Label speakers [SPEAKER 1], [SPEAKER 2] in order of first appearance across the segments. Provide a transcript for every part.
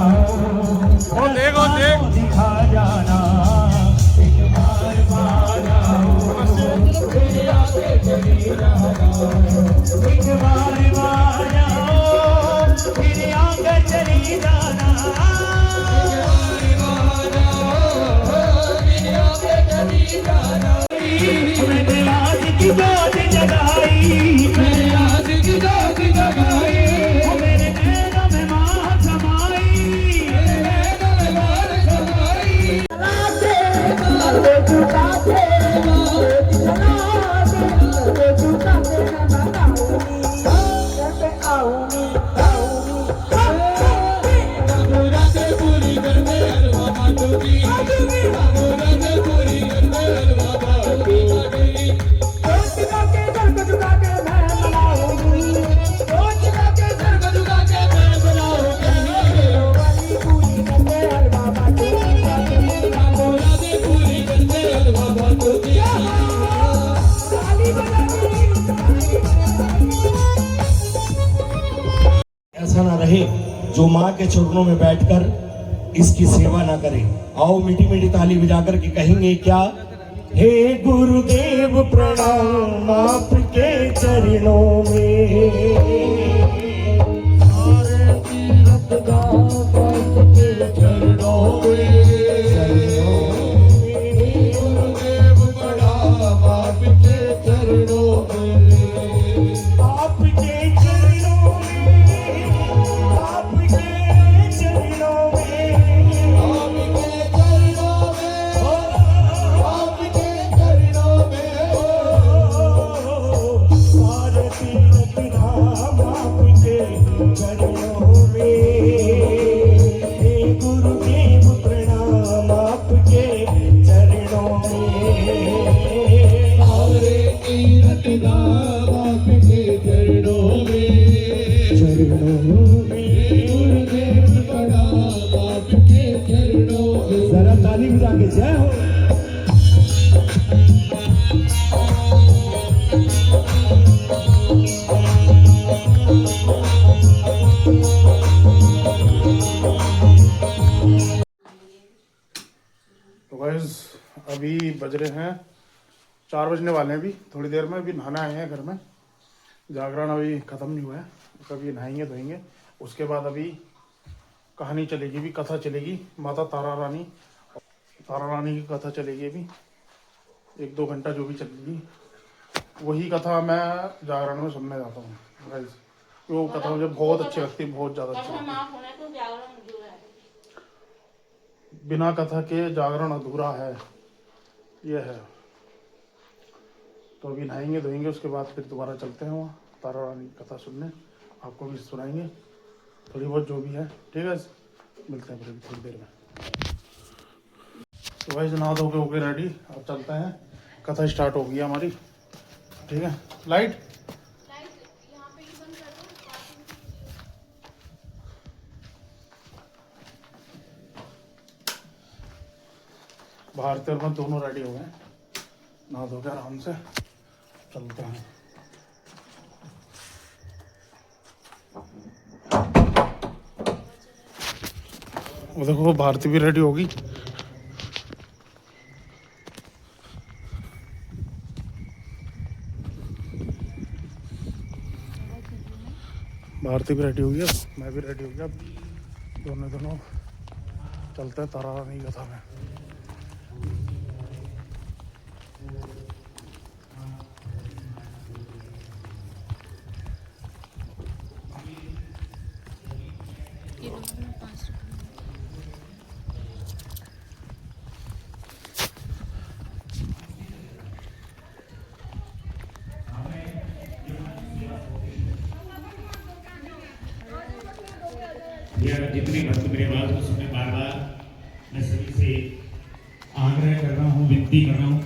[SPEAKER 1] देखो देख
[SPEAKER 2] दिखा जाना एक बार बाजाओ मेरे आगे चली जाना एक बार बाजाओ मेरे आगे चली जाना मेरे आगे चली जाना मैंने आज की बात जगाई मैंने आज की बात जगाई मेरे नैनों में माँ समाई मेरे नैनों में माँ समाई चुकाते आऊंगी पूरी करने बाबा पूरी करने बाबा चुका के सर को झुका के मैं मनाऊंगी चुका के सर को झुका के मैं मनाऊंगी वाली पूरी करने बाबा पूरी करने बाबा ऐसा ना रहे जो माँ के चरणों में बैठकर इसकी सेवा ना करे। आओ मीठी मीठी ताली बजाकर के कहेंगे क्या, हे गुरुदेव प्रणाम आपके चरणों में सारे तीर्थ आपके चरणों में गुरुदेव प्रणाम आपके चरणों में आपके चरणों में आपके चरणों में आपके चरणों में आपके चरणों में सारे तीर्थ धाम आपके चरणों में हे गुरुदेव प्रणाम आपके चरणों में सारे तीर्थ धाम आपके चरणों में गुरुदेव प्रणाम आपके चरणों में। जरा ताली बजा के जय हो।
[SPEAKER 1] तो गाइस अभी बज रहे हैं 4 बजने वाले हैं। अभी थोड़ी देर में अभी नहाना आए हैं घर में। जागरण अभी ख़त्म नहीं हुआ है, तो अभी नहाएंगे धोएंगे। उसके बाद अभी कहानी चलेगी, भी कथा चलेगी। माता तारा रानी की कथा चलेगी। अभी 1-2 घंटा जो भी चलेगी वही कथा मैं जागरण में सुनने जाता हूँ गाइस। वो कथा मुझे बहुत अच्छी लगती है, बहुत ज़्यादा अच्छी लगती है। बिना कथा के जागरण अधूरा है, ये है। तो अभी नहाएंगे धोएंगे, उसके बाद फिर दोबारा चलते हैं वहाँ तारा रानी की कथा सुनने। आपको भी सुनाएंगे थोड़ी बहुत जो भी है, ठीक है। मिलते हैं फिर अभी थोड़ी देर में। तो भाई नहा धो के हो गए रेडी, अब चलते हैं। कथा स्टार्ट हो गई हमारी, ठीक है। लाइट भारती और मैं दोनों रेडी हो गए, नहा धो के आराम से चलते हैं। वो देखो भारती भी रेडी होगी। भारती भी रेडी होगी, अब मैं भी रेडी हो गया। अब दोनों चलते हैं तारा रानी कथा में।
[SPEAKER 3] जितने भक्त मेरे बात को सुने, बार बार मैं सभी से आग्रह कर रहा हूँ, विनती कर रहा हूँ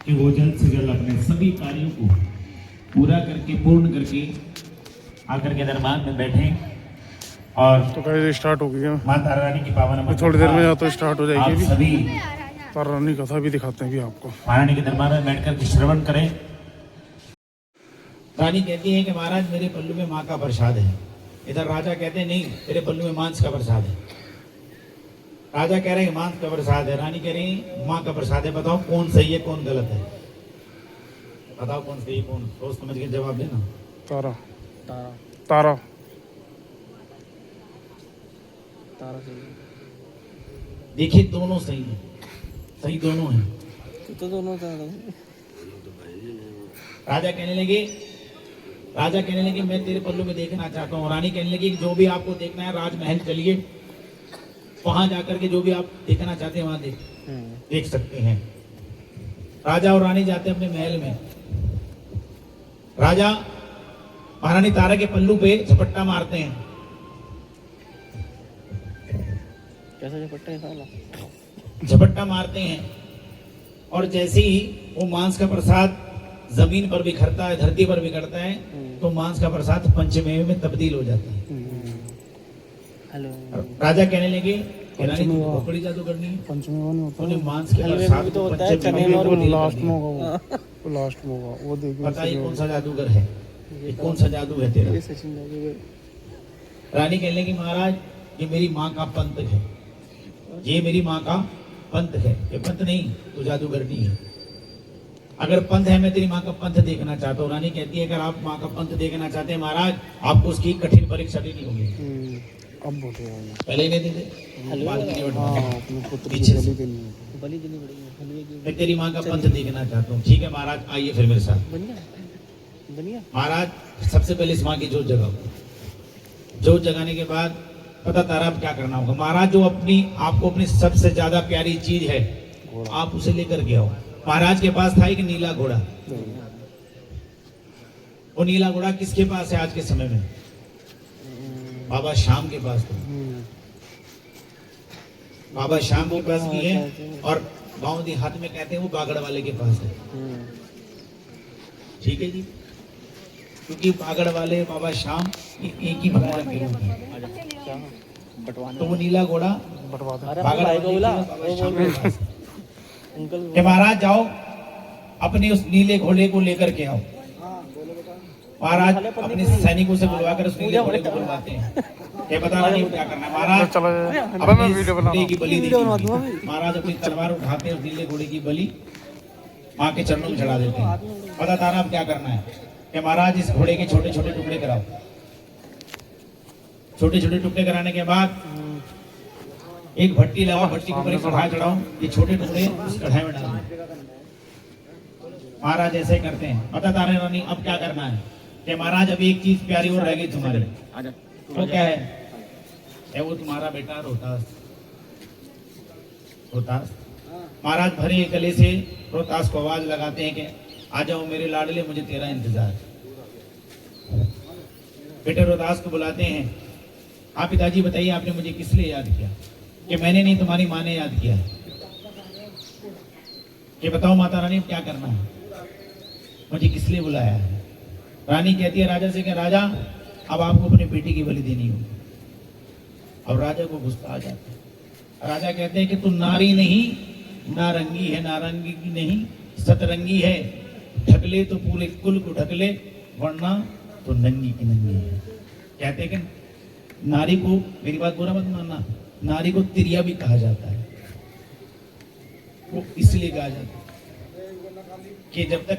[SPEAKER 3] कि वो जल्द से जल्द अपने सभी कार्यों को पूरा करके पूर्ण करके आकर के दरबार में बैठे। और
[SPEAKER 1] तो कैसे स्टार्ट हो गई है
[SPEAKER 3] माँ तारा रानी की पावन
[SPEAKER 1] थोड़ी देर में या तो स्टार्ट हो जाएगी।
[SPEAKER 3] आप सभी
[SPEAKER 1] तारा रानी कथा भी दिखाते हैं भी आपको।
[SPEAKER 3] महारानी के दरबार में बैठकर के श्रवण करें। रानी कहती है कि महाराज मेरे पल्लू में माँ का प्रसाद है। इधर राजा कहते हैं नहीं, तेरे पल्लू में मांस का प्रसाद है। राजा कह रहे हैं मांस का प्रसाद है, रानी कह रही माँ का प्रसाद है, बताओ कौन सही है कौन गलत है, बताओ कौन सही कौन, सोच समझ के जवाब देना।
[SPEAKER 1] तारा तारा
[SPEAKER 4] तारा सही है।
[SPEAKER 3] देखिए दोनों सही है, सही दोनों है।
[SPEAKER 4] तो दोनों तारा।
[SPEAKER 3] राजा कहने लगे मैं तेरे पल्लू में देखना चाहता हूँ। रानी कहने लगी जो भी आपको देखना है राजमहल चलिए, वहां जाकर के जो भी आप देखना चाहते हैं वहां देख सकते हैं। राजा और रानी जाते हैं अपने महल में। राजा महारानी तारा के पल्लू पे झपट्टा मारते हैं।
[SPEAKER 4] कैसा झपट्टा है साला?
[SPEAKER 3] झपट्टा मारते हैं और जैसे ही वो मांस का प्रसाद जमीन पर बिखरता है, धरती पर बिखरता है, तो मांस का प्रसाद पंचमेव में तब्दील हो जाता है।
[SPEAKER 4] हेलो।
[SPEAKER 3] राजा कहने लगे कि रानी तुमको बड़ी जादू करनी है,
[SPEAKER 1] पंचमी वो नहीं होता,
[SPEAKER 3] उन्हें मांस के
[SPEAKER 4] हलवे में
[SPEAKER 3] प्रसाद
[SPEAKER 4] भी तो
[SPEAKER 3] को
[SPEAKER 4] होता है,
[SPEAKER 3] पंचमेव
[SPEAKER 4] चने
[SPEAKER 3] में
[SPEAKER 4] और
[SPEAKER 3] तब्दील कर
[SPEAKER 1] लास्ट
[SPEAKER 3] दिया।
[SPEAKER 1] में होगा, वो लास्ट में होगा, वो देखिए
[SPEAKER 3] बताइए कौन सा जादूगर है, ये कौन सा जादू है तेरा?
[SPEAKER 4] ये सचिन जादूगर।
[SPEAKER 3] रानी कहने लगी महाराज ये मेरी माँ का पंथ है, ये मेरी माँ का पंथ है। ये पंथ नहीं तो जादूगरनी है। अगर पंथ है मैं तेरी माँ का पंथ देखना चाहता हूँ। रानी कहती है अगर आप माँ का पंथ देखना चाहते हैं महाराज आपको उसकी कठिन परीक्षा देनी होगी।
[SPEAKER 1] अब बोलेगा ये।
[SPEAKER 3] पहले ही नहीं देते बाद में नहीं
[SPEAKER 1] हाँ
[SPEAKER 3] बैठा।
[SPEAKER 1] अपने पुत्र
[SPEAKER 3] पीछे
[SPEAKER 1] की
[SPEAKER 3] से।
[SPEAKER 1] बलि देनी है।
[SPEAKER 4] बलि देनी पड़ेगी, हलवे की।
[SPEAKER 3] मैं तेरी माँ का पंथ देखना चाहता हूँ। ठीक है महाराज आइए फिर मेरे साथ।
[SPEAKER 4] बनिया
[SPEAKER 3] महाराज सबसे पहले इस माँ की जोत जगाओ। जोत जगाने के बाद पता तारा अब क्या करना होगा। महाराज जो आपको अपनी सबसे ज्यादा प्यारी चीज है आप उसे लेकर के आओ। महाराज के पास था एक नीला घोड़ा। वो नीला घोड़ा किसके पास है आज के समय में? बाबा श्याम के पास था। बाबा श्याम के पास भी है और गांव देहात में कहते हैं वो बागड़ वाले के पास है। ठीक है जी, क्योंकि बागड़ वाले बाबा श्याम एक ही भगवान के रूप हैं। तो वो नीला घोड़ा
[SPEAKER 1] बटवा दे।
[SPEAKER 4] अरे
[SPEAKER 3] बागड़
[SPEAKER 4] भाई
[SPEAKER 3] वाले
[SPEAKER 4] को बोला
[SPEAKER 3] बाबा श्याम के पास है।
[SPEAKER 4] अंकल
[SPEAKER 3] कि महाराज जाओ अपने उस नीले घोड़े को लेकर के आओ। महाराज अपने सैनिकों से बुलवाकर उस नीले घोड़े को बुलवाते हैं। ये बता रहा नहीं क्या करना है। महाराज
[SPEAKER 1] चलो अबे मैं वीडियो बना
[SPEAKER 3] घोड़े की बलि
[SPEAKER 4] वीडियो
[SPEAKER 3] देनी
[SPEAKER 4] बना
[SPEAKER 3] है। महाराज अपनी तलवार उठाते हैं उस नीले घोड़े की बलि माँ के चरणों में चढ़ा देते हैं। पता तारा अब क्या करना है कि महाराज इस घोड़े के छोटे छोटे टुकड़े कराओ। छोटे छोटे टुकड़े कराने के बाद एक भट्टी लाओ, भट्टी के ऊपर एक कढ़ाई चढ़ाओ, ये छोटे टुकड़े उस कढ़ाई में डालो। महाराज ऐसे करते हैं। पता तारे रानी अब क्या करना है कि महाराज अभी एक चीज प्यारी और रह गई तुम्हारे। वो क्या है? वो तुम्हारा बेटा रोहतास। रोहतास महाराज भरे गले से रोहतास को आवाज लगाते हैं कि आ जाओ मेरे लाडले मुझे तेरा इंतजार। बेटे रोहतास को बुलाते हैं। आप पिताजी बताइए आपने मुझे किस लिए याद किया? कि मैंने नहीं तुम्हारी माँ ने याद किया है। कि बताओ माता रानी क्या करना है, मुझे किस लिए बुलाया है? रानी कहती है राजा से कि राजा अब आपको अपनी बेटी की बलि देनी होगी। अब राजा को गुस्सा आ जाता है। राजा कहते हैं कि तू नारी नहीं नारंगी है, नारंगी की नहीं सतरंगी है। ढकले तो पूरे कुल को ढकले वरना तो नंगी की नंगी है। कहते हैं कि नारी को, मेरी बात बुरा मत मानना, नारी को तिरिया भी कहा जाता है। वो इसलिए कहा जाता है कि जब तक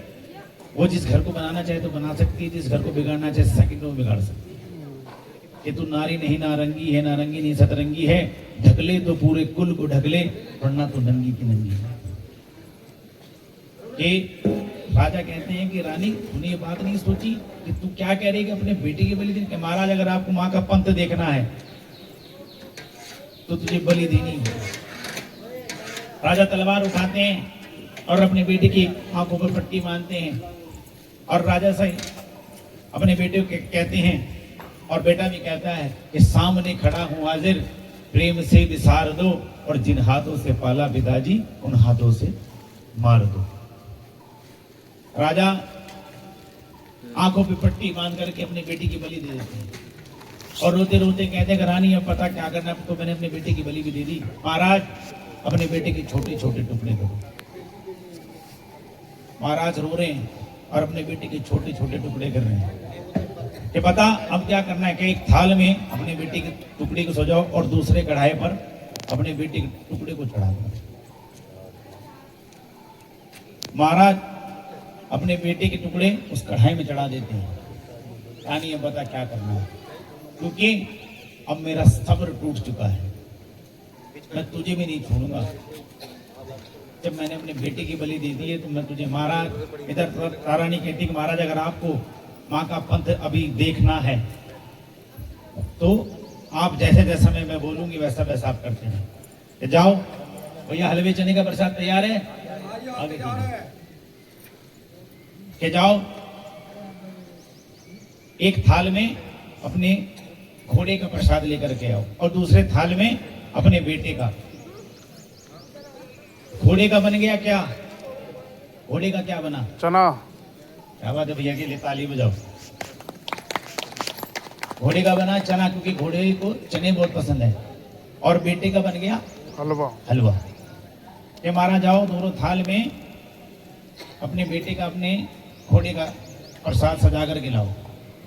[SPEAKER 3] वो जिस घर को बनाना चाहे तो बना सकती है, जिस घर को बिगाड़ना चाहे सेकंडों में बिगाड़ सकती है। कि तू नारी नहीं नारंगी है, नारंगी नहीं सतरंगी है। ढकले तो पूरे कुल को ढकले वरना तो नंगी की नंगी है। कि राजा कहते हैं कि रानी तूने ये बात नहीं सोची कि तू क्या कह रही है कि अपने बेटे की बलि देनी? महाराज अगर आपको माँ का पंथ देखना है तो तुझे बलि देनी है। राजा तलवार उठाते हैं और अपने बेटे की आंखों पर पट्टी बांधते हैं और राजा से अपने बेटे को कहते हैं और बेटा भी कहता है कि सामने खड़ा हूं हाजिर, प्रेम से विसार दो और जिन हाथों से पाला पिताजी उन हाथों से मार दो। राजा आंखों पे पट्टी बांध करके अपने बेटी की बलि दे देते हैं और रोते रोते कहते हैं रानी अब पता क्या करना है, तो मैंने अपने बेटे की बलि भी दे दी। महाराज अपने बेटे के छोटे छोटे टुकड़े करो। महाराज रो रहे हैं और अपने बेटे के छोटे छोटे टुकड़े कर रहे हैं कि पता अब क्या करना है कि एक थाल में अपने बेटे के टुकड़े को सजाओ और दूसरे कढ़ाई पर अपने बेटे के टुकड़े को चढ़ा दो। महाराज अपने बेटे के टुकड़े उस कढ़ाई में चढ़ा देते हैं। रानी अब बता क्या करना है, क्योंकि अब मेरा सब्र टूट चुका है, मैं तुझे भी नहीं छोड़ूंगा। जब मैंने अपने बेटे की बलि दे दी है तो मैं तुझे, महाराज इधर तारानी कहती कि महाराज अगर आपको माँ का पंथ अभी देखना है तो आप जैसे जैसा मैं बोलूंगी वैसा वैसा आप करते हैं। तो जाओ भैया, हलवे चने का प्रसाद तैयार है, आगे के जाओ एक थाल में अपने घोड़े का प्रसाद लेकर के आओ और दूसरे थाल में अपने बेटे का। घोड़े का बन गया क्या? घोड़े का क्या बना?
[SPEAKER 1] चना।
[SPEAKER 3] क्या बात है भैया, के लिए ताली बजाओ। घोड़े का बना चना, क्योंकि घोड़े को चने बहुत पसंद है। और बेटे का बन गया
[SPEAKER 1] हलवा।
[SPEAKER 3] हलवा। ये मारा जाओ दोनों थाल में अपने बेटे का अपने घोड़े का प्रसाद सजा कर के लाओ।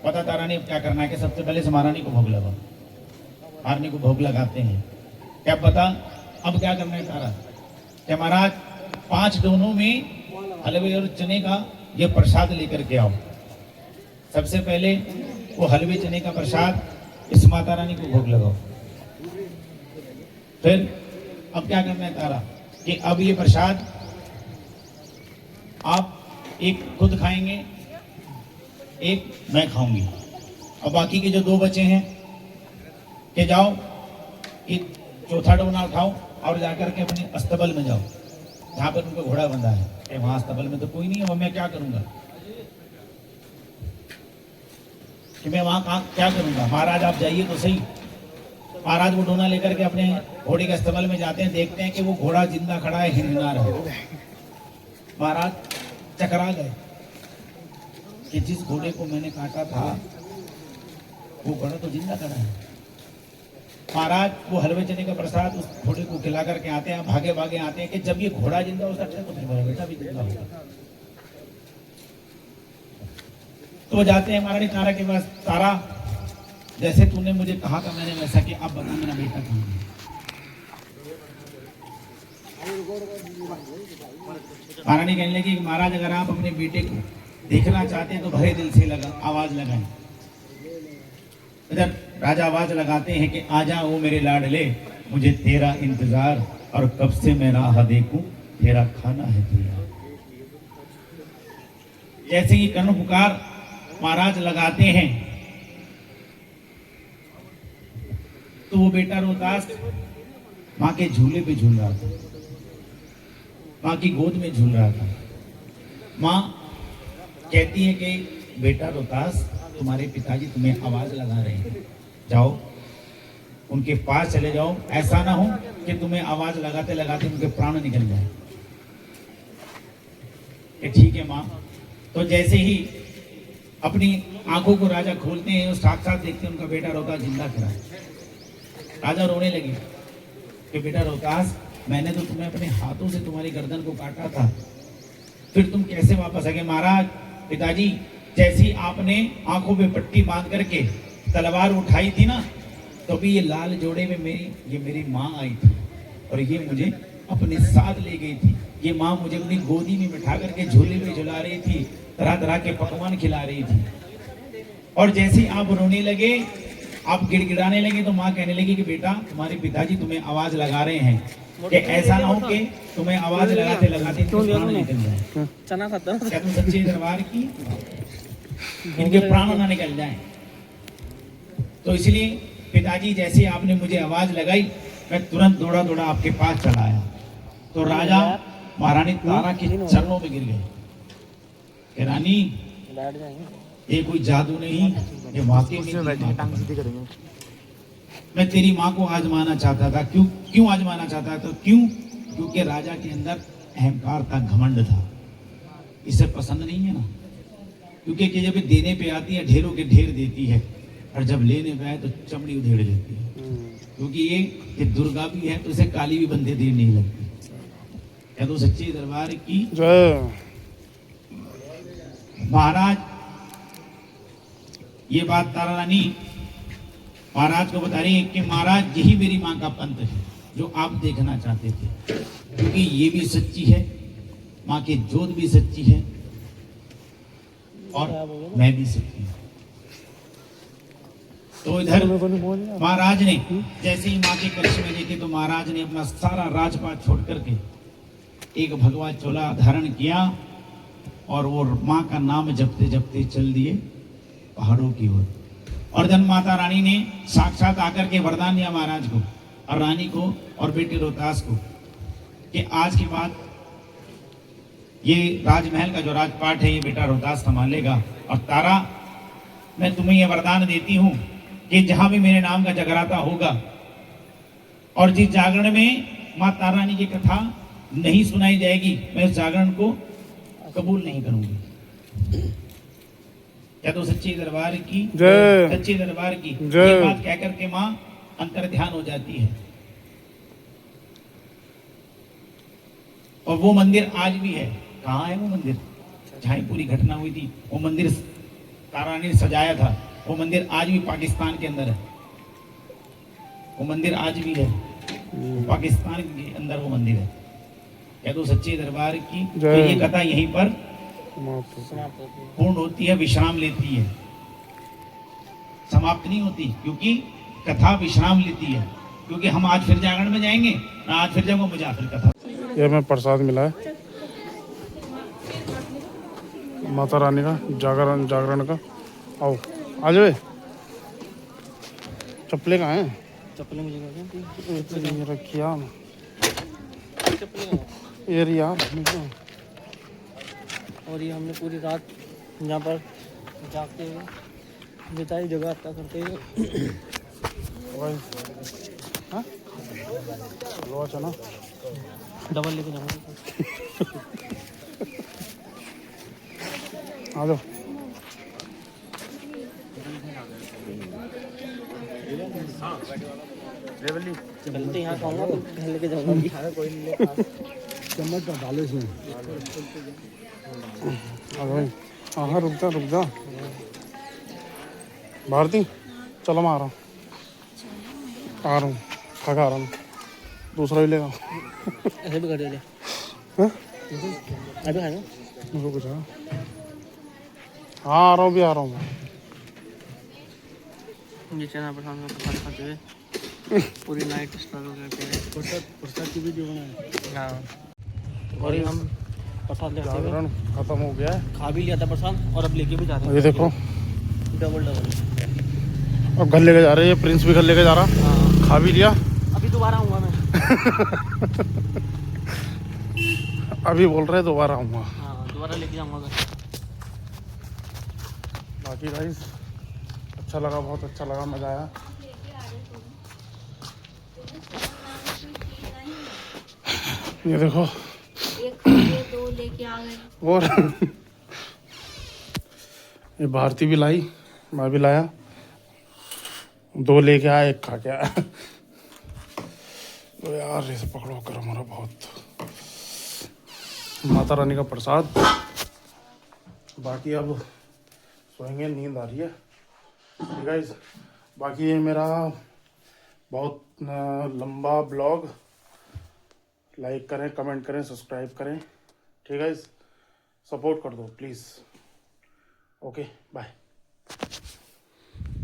[SPEAKER 3] पता तारानी अब क्या करना है कि सबसे पहले से महारानी को भोग लगाओ। महारानी को भोग लगाते हैं। क्या पता अब क्या करना है तारा? क्या महाराज 5 दोनों में हलवे और चने का ये प्रसाद लेकर के आओ। सबसे पहले वो हलवे चने का प्रसाद इस माता रानी को भोग लगाओ। फिर अब क्या करना है तारा कि अब ये प्रसाद आप एक खुद खाएंगे, एक मैं खाऊंगी, और बाकी के जो 2 बचे हैं कि जाओ एक चौथा डोना उठाओ और जाकर के अपने अस्तबल में जाओ जहां पर उनका घोड़ा बंधा है। वहां अस्तबल में तो कोई नहीं है, वहां मैं क्या करूंगा कि मैं वहां क्या करूंगा? महाराज आप जाइए तो सही। महाराज वो डोना लेकर के अपने घोड़े के अस्तबल में जाते हैं, देखते हैं कि वो घोड़ा जिंदा खड़ा है, हिंडना रहा है। महाराज चकरा गए कि जिस घोड़े को मैंने काटा था वो घोड़ा तो जिंदा खड़ा है। महाराज वो हलवे चने का प्रसाद उस घोड़े को खिला करके आते हैं, भागे भागे आते हैं कि जब ये घोड़ा जिंदा हो सकता है तो फिर मेरा बेटा भी जिंदा होगा। तो वो जाते हैं महारानी तारा के पास। तारा जैसे तूने मुझे कहा था मैंने वैसा कि अब बता मेरा बेटा कहाँ है? महारानी कहने लगी कि महाराज अगर आप अपने बेटे को देखना चाहते हैं तो भरे दिल से आवाज लगाएं। इधर राजा आवाज लगाते हैं कि आजा ओ मेरे लाडले, मुझे तेरा इंतजार और कब से मैं राह देखूं, तेरा खाना है तेरा। जैसे ही कर्ण पुकार महाराज लगाते हैं तो वो बेटा रोहतास माँ के झूले पे झूल रहा था, माँ की गोद में झूल रहा था। माँ कहती है कि बेटा रोहतास तुम्हारे पिताजी तुम्हें आवाज लगा रहे हैं, जाओ उनके पास चले जाओ। ऐसा ना हो कि तुम्हें आवाज लगाते लगाते उनके प्राण निकल जाए। ठीक है माँ। तो जैसे ही अपनी आंखों को राजा खोलते हैं और साथ देखते हैं उनका बेटा रोहतास जिंदा खड़ा है। राजा रोने लगे कि बेटा रोहतास, मैंने तो तुम्हें अपने हाथों से तुम्हारी गर्दन को काटा था, फिर तुम कैसे वापस आ गए? महाराज पिताजी, जैसी आपने आंखों पे पट्टी बांध करके तलवार उठाई थी ना, तो भी ये लाल जोड़े में मेरी माँ आई थी और ये मुझे अपने साथ ले गई थी। ये माँ मुझे अपनी गोदी में बिठा करके झूले में झुला रही थी, तरह तरह के पकवान खिला रही थी। और जैसे आप रोने लगे, आप गिड़गिड़ाने लगे, तो माँ कहने लगी कि बेटा तुम्हारे पिताजी तुम्हें आवाज लगा रहे हैं कि ऐसा ना हो कि तुम्हें आवाज लगाते लगाते प्राण निकल जाए।
[SPEAKER 4] चना खाता
[SPEAKER 3] क्या तुम सच्चे दरबार की इनके प्राण ना निकल जाए? तो इसलिए पिताजी जैसे आपने मुझे आवाज लगाई, मैं तुरंत दौड़ा दौड़ा आपके पास चला आया। तो राजा महारानी तारा के चरणों में गिर गए कि रानी,
[SPEAKER 4] बैठ जाएंगे।
[SPEAKER 3] ये कोई जादू नहीं, ये वाकई में मैं तेरी माँ को आजमाना चाहता था। क्यों आजमाना चाहता था? क्योंकि राजा के अंदर अहंकार था, घमंड था। इसे पसंद नहीं है ना, क्योंकि जब देने पे आती है ढेरों के ढेर देती है, और जब लेने पे आए तो चमड़ी उधेड़ लेती है। क्योंकि ये दुर्गा भी है तो इसे काली भी बंदे देर नहीं लगती। क्या तो सच्चे दरबार की
[SPEAKER 1] जय।
[SPEAKER 3] महाराज ये बात तारा रानी महाराज को बता रही है कि महाराज यही मेरी माँ का पंथ है। जो आप देखना चाहते थे, क्योंकि ये भी सच्ची है, माँ की जोत भी सच्ची है और मैं भी सच्ची हूँ। तो इधर महाराज ने जैसे ही माँ के करिश्मे देखे तो महाराज ने अपना सारा राजपाट छोड़ करके एक भगवा चोला धारण किया और वो माँ का नाम जपते जपते चल दिए पहाड़ों की ओर। और जन माता रानी ने साक्षात आकर के वरदान दिया महाराज को और रानी को और बेटे रोहतास को कि आज के बाद ये राजमहल का जो राजपाट है ये बेटा रोहतास संभालेगा। और तारा, मैं तुम्हें ये वरदान देती हूँ कि जहां भी मेरे नाम का जगराता होगा और जिस जागरण में माँ तारा रानी की कथा नहीं सुनाई जाएगी, मैं उस जागरण को कबूल नहीं करूंगी। क्या तो सच्चे दरबार की
[SPEAKER 1] जय,
[SPEAKER 3] सच्चे दरबार की
[SPEAKER 1] जय।
[SPEAKER 3] ये बात कह करके माँ अंतर ध्यान हो जाती है। और वो मंदिर आज भी है। कहाँ है वो मंदिर? जहाँ पूरी घटना हुई थी वो मंदिर तारा ने सजाया था, वो मंदिर आज भी पाकिस्तान के अंदर है। वो मंदिर आज भी है, पाकिस्तान के अंदर वो मंदिर है। क्या तो सच्चे दरबार की तो ये कथा यहीं पर पूर्ण होती है, विश्राम लेती है, समाप्त नहीं होती, क्योंकि कथा विश्राम लेती है। क्योंकि हम आज फिर जागरण में जाएंगे, मैं आज फिर जाऊंगा, मुझे फिर कथा।
[SPEAKER 1] ये हमें प्रसाद मिला है माता रानी का जागरण का। आओ आ जाओ। चप्पलें कहाँ हैं?
[SPEAKER 4] चप्पलें मुझे
[SPEAKER 1] रखिया
[SPEAKER 4] चप्पलें कहाँ हैं?
[SPEAKER 1] ये यार।
[SPEAKER 4] और ये हमने पूरी रात यहाँ पर जागते हुए बिताई, जगह आता करते हुए।
[SPEAKER 1] हाँ रोज है ना,
[SPEAKER 4] डबल लेके जाऊँगा।
[SPEAKER 1] आ जाओ।
[SPEAKER 4] चलते यहाँ खाऊंगा तो घर लेके जाऊँगा। कोई नहीं
[SPEAKER 1] चम्मच का डालो इसमें। भाई हाँ रुक जा भारती, चलो मैं आ रहा हूँ खा रहा हूँ। दूसरा भी लेगा।
[SPEAKER 4] ऐसे भी कर दे।
[SPEAKER 1] हाँ?
[SPEAKER 4] अभी है ना?
[SPEAKER 1] रुक जा। हाँ आ रहा हूँ मैं।
[SPEAKER 4] ये चना प्रसाद का प्रसाद खाते हुए पूरी नाइट स्ट्रगल करते हैं।
[SPEAKER 1] प्रसाद की वीडियो बनाए।
[SPEAKER 4] हाँ, और ये हम प्रसाद लेते हुए
[SPEAKER 1] जागरण खत्म हो गया है।
[SPEAKER 4] खा भी लिया था प्रसाद और अब लेके भी जा रहे हैं।
[SPEAKER 1] ये देखो
[SPEAKER 4] डबल
[SPEAKER 1] अब घर लेके जा रहे हैं। ये प्रिंस भी घर लेके जा रहा।
[SPEAKER 4] हाँ,
[SPEAKER 1] खा भी लिया।
[SPEAKER 4] अभी दोबारा आऊँगा मैं।
[SPEAKER 1] अभी बोल रहे दोबारा आऊँगा।
[SPEAKER 4] हाँ, दोबारा लेके जाऊँगा घर।
[SPEAKER 1] बाकी गाइस अच्छा लगा, बहुत अच्छा लगा, मजा आया। ये देखो
[SPEAKER 5] एक खा लिए, दो लेके आ गए।
[SPEAKER 1] और ये भारती भी लाई, मैं भी लाया। 2 लेके आया, 1 खा के आया। तो यार इसे पकड़ो कर हमारा बहुत माता रानी का प्रसाद। बाकी अब सोएंगे, नींद आ रही है। ठीक है, बाकी ये मेरा बहुत लंबा ब्लॉग। लाइक करें, कमेंट करें, सब्सक्राइब करें। ठीक है, सपोर्ट कर दो प्लीज़। Okay bye.